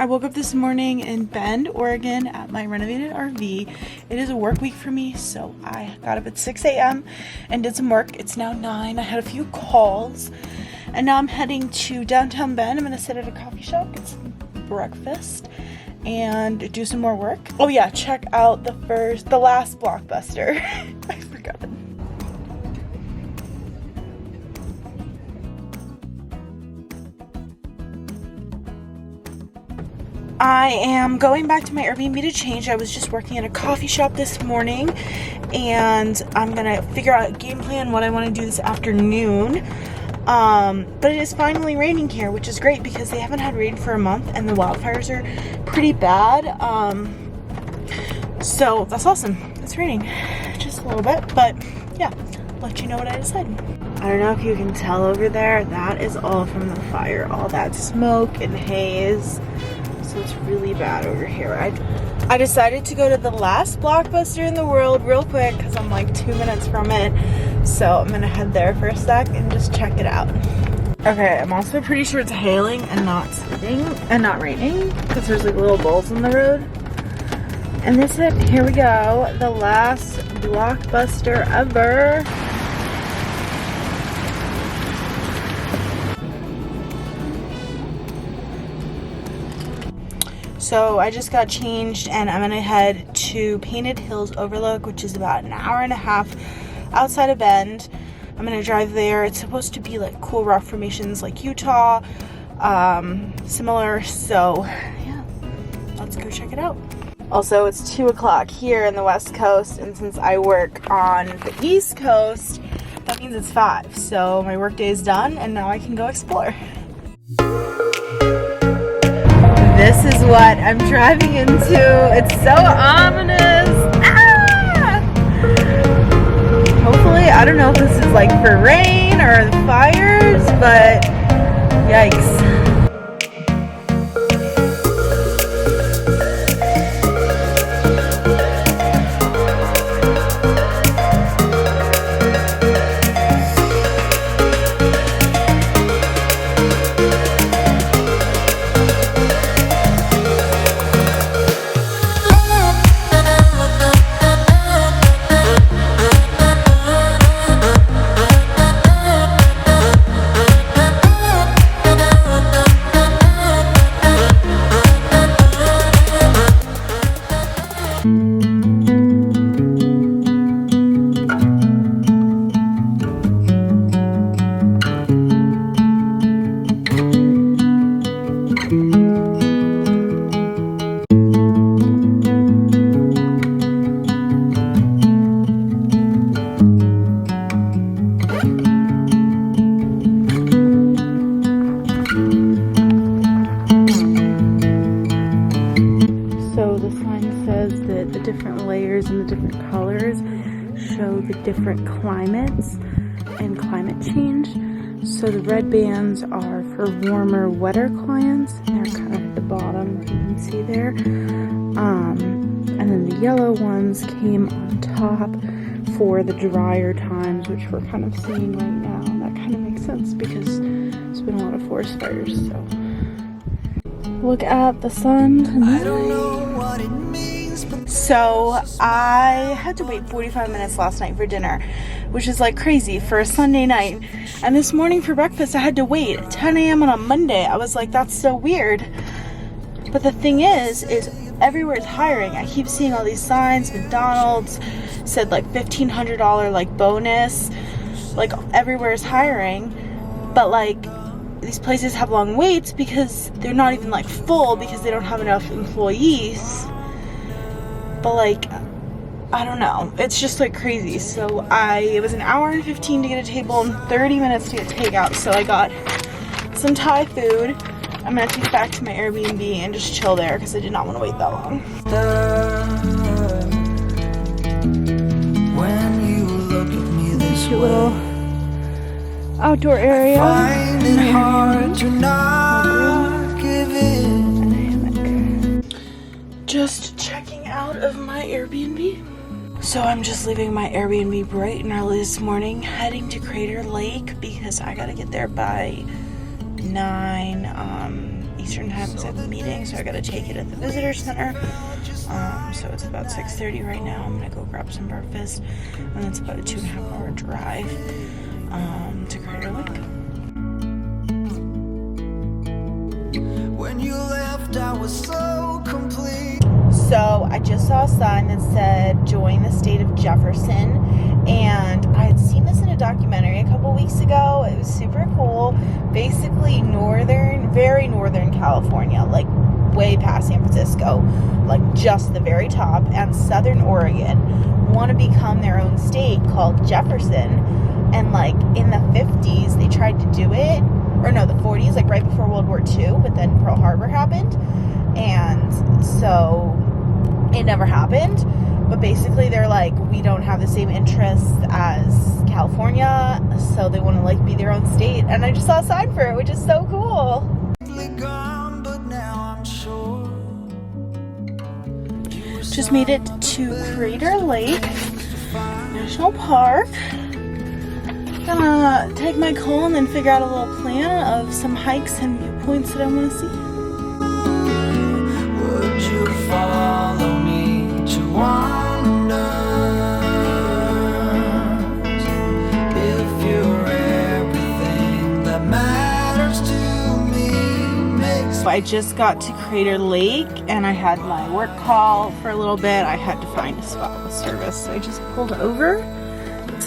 I woke up this morning in Bend, Oregon at my renovated RV. It is a work week for me, so I got up at 6 a.m. and did some work. It's now 9. I had a few calls, and now I'm heading to downtown Bend. I'm going to sit at a coffee shop, get some breakfast, and do some more work. Oh yeah, check out the last Blockbuster. I forgot it. I am going back to my Airbnb to change. I was just working at a coffee shop this morning, and I'm gonna figure out a game plan, what I want to do this afternoon. But it is finally raining here, which is great because they haven't had rain for a month and the wildfires are pretty bad. So that's awesome. It's raining just a little bit, but yeah, let you know what I decided. I don't know if you can tell over there, that is all from the fire, all that smoke and haze. So it's really bad over here. I decided to go to the last Blockbuster in the world real quick because I'm like 2 minutes from it. So I'm gonna head there for a sec and just check it out. Okay, I'm also pretty sure it's hailing and not raining because there's like little bowls in the road. And this is, here we go, the last Blockbuster ever. So I just got changed and I'm gonna head to Painted Hills Overlook, which is about an hour and a half outside of Bend. I'm gonna drive there. It's supposed to be like cool rock formations like Utah, similar. So yeah, let's go check it out. Also, it's 2 o'clock here in the West Coast, and since I work on the East Coast, that means it's 5. So my work day is done and now I can go explore. This is what I'm driving into. It's so ominous. Ah! Hopefully, I don't know if this is like for rain or the fires, but yikes. Different layers and the different colors show the different climates and climate change. So the red bands are for warmer, wetter climates. They're kind of at the bottom, you can see there. And then the yellow ones came on top for the drier times, which we're kind of seeing right now. And that kind of makes sense because there's been a lot of forest fires. So look at the sun tonight. I don't know what it means. So I had to wait 45 minutes last night for dinner, which is like crazy for a Sunday night. And this morning for breakfast, I had to wait 10 a.m. on a Monday. I was like, that's so weird. But the thing is everywhere is hiring. I keep seeing all these signs. McDonald's said like $1,500 like bonus. Like everywhere is hiring. But like these places have long waits because they're not even like full because they don't have enough employees. But like, I don't know, it's just like crazy. So it was an hour and 15 to get a table and 30 minutes to get takeout. So I got some Thai food. I'm gonna take it back to my Airbnb and just chill there because I did not want to wait that long. When you look at me this cute little outdoor area. I find it hard to not give in. Just checking out of my Airbnb. So I'm just leaving my Airbnb bright and early this morning, heading to Crater Lake because I gotta get there by 9 Eastern time because I have a meeting, so I gotta take it at the visitor center. So it's about 6:30 right now. I'm gonna go grab some breakfast, and it's about a 2.5-hour drive to Crater Lake. When you left, I was so complete. So I just saw a sign that said join the state of Jefferson, and I had seen this in a documentary a couple weeks ago. It was super cool. Basically very northern California, like way past San Francisco, like just the very top, and southern Oregon want to become their own state called Jefferson. And like in the 50s they tried to do it, or no, the 40s, like right before World War II, but then Pearl Harbor happened, and so it never happened. But basically they're like, we don't have the same interests as California, so they want to like be their own state. And I just saw a sign for it, which is so cool. Just made it to Crater Lake National Park. Gonna take my call and then figure out a little plan of some hikes and viewpoints that I want to see. Would you follow me to wonders if you're everything that matters to me? So I just got to Crater Lake and I had my work call for a little bit. I had to find a spot with service, so I just pulled over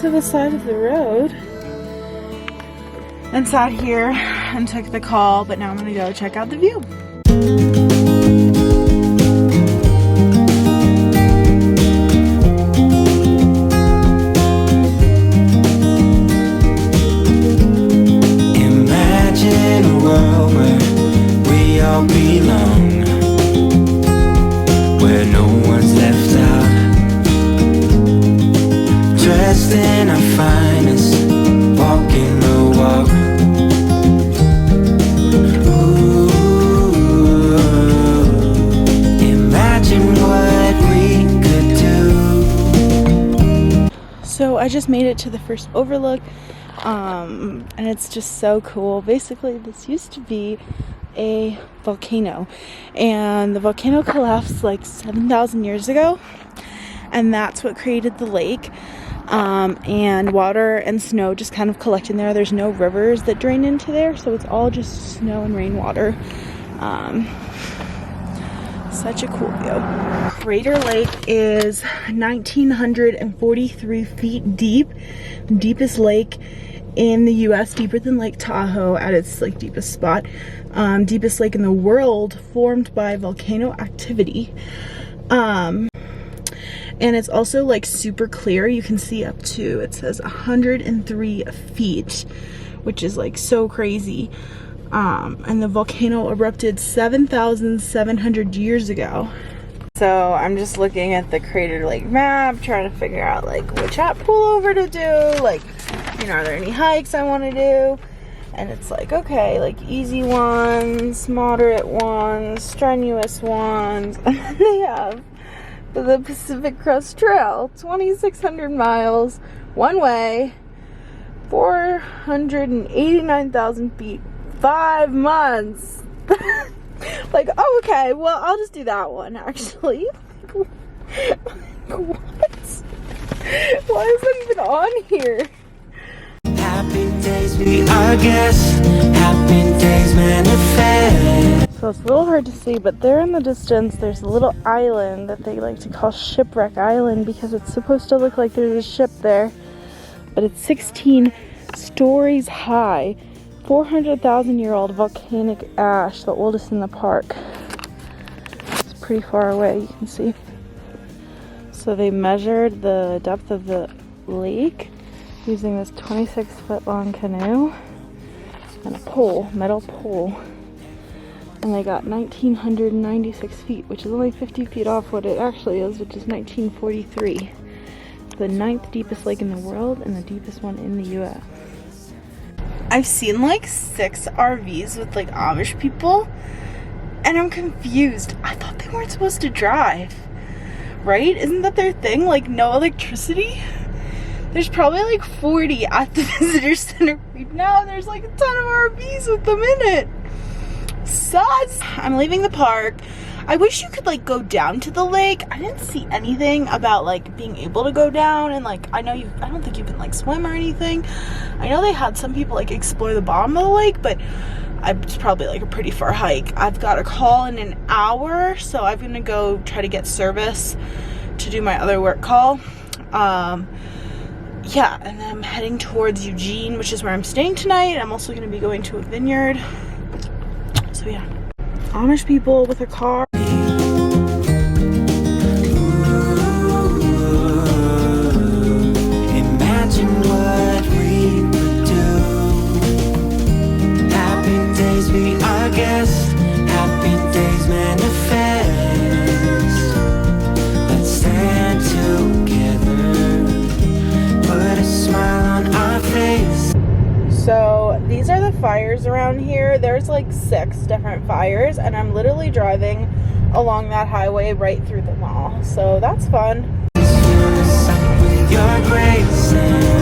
to the side of the road and sat here and took the call, but now I'm gonna go check out the view. Imagine a world where we all belong, where no one's left out, dressed in our finest, walking the walk. Ooh, imagine what we could do. So I just made it to the first Overlook, and it's just so cool. Basically, this used to be a volcano, and the volcano collapsed like 7,000 years ago, and that's what created the lake. And water and snow just kind of collect in there. There's no rivers that drain into there, so it's all just snow and rainwater. Such a cool view. Crater Lake is 1,943 feet deep, the deepest lake in the US, deeper than Lake Tahoe at its like deepest spot. Deepest lake in the world, formed by volcano activity. And it's also like super clear. You can see up to, it says 103 feet, which is like so crazy. And the volcano erupted 7,700 years ago. So I'm just looking at the Crater Lake map, trying to figure out like which app pullover to do. Like, you know, are there any hikes I want to do? And it's like, okay, like easy ones, moderate ones, strenuous ones. And then they have the Pacific Crest Trail, 2,600 miles, one way, 489,000 feet, 5 months. Like, oh, okay, well, I'll just do that one, actually. What? Why is that even on here? Happy days I guess, happy days manifest. So it's a little hard to see, but there in the distance, there's a little island that they like to call Shipwreck Island because it's supposed to look like there's a ship there. But it's 16 stories high, 400,000-year-old volcanic ash, the oldest in the park. It's pretty far away, you can see. So they measured the depth of the lake using this 26-foot long canoe and a pole, metal pole. And they got 1,996 feet, which is only 50 feet off what it actually is, which is 1,943. It's the 9th deepest lake in the world and the deepest one in the US. I've seen like 6 RVs with like Amish people, and I'm confused. I thought they weren't supposed to drive, right? Isn't that their thing? Like no electricity? There's probably like 40 at the visitor center right now. There's like a ton of RVs with them in it. sus. I'm leaving the park. I wish you could like go down to the lake. I didn't see anything about like being able to go down, and like I don't think you can like swim or anything. I know they had some people like explore the bottom of the lake, but it's probably like a pretty far hike. I've got a call in an hour, so I'm gonna go try to get service to do my other work call. Yeah, and then I'm heading towards Eugene, which is where I'm staying tonight. I'm also gonna be going to a vineyard. So yeah, Amish people with a car. Imagine what we would do. Happy days be our guest. Happy days manifest. Let's stand together. Put a smile on our face. So these are the fires around here. There's like 6 different fires, and I'm literally driving along that highway right through them all. So that's fun. With your grace and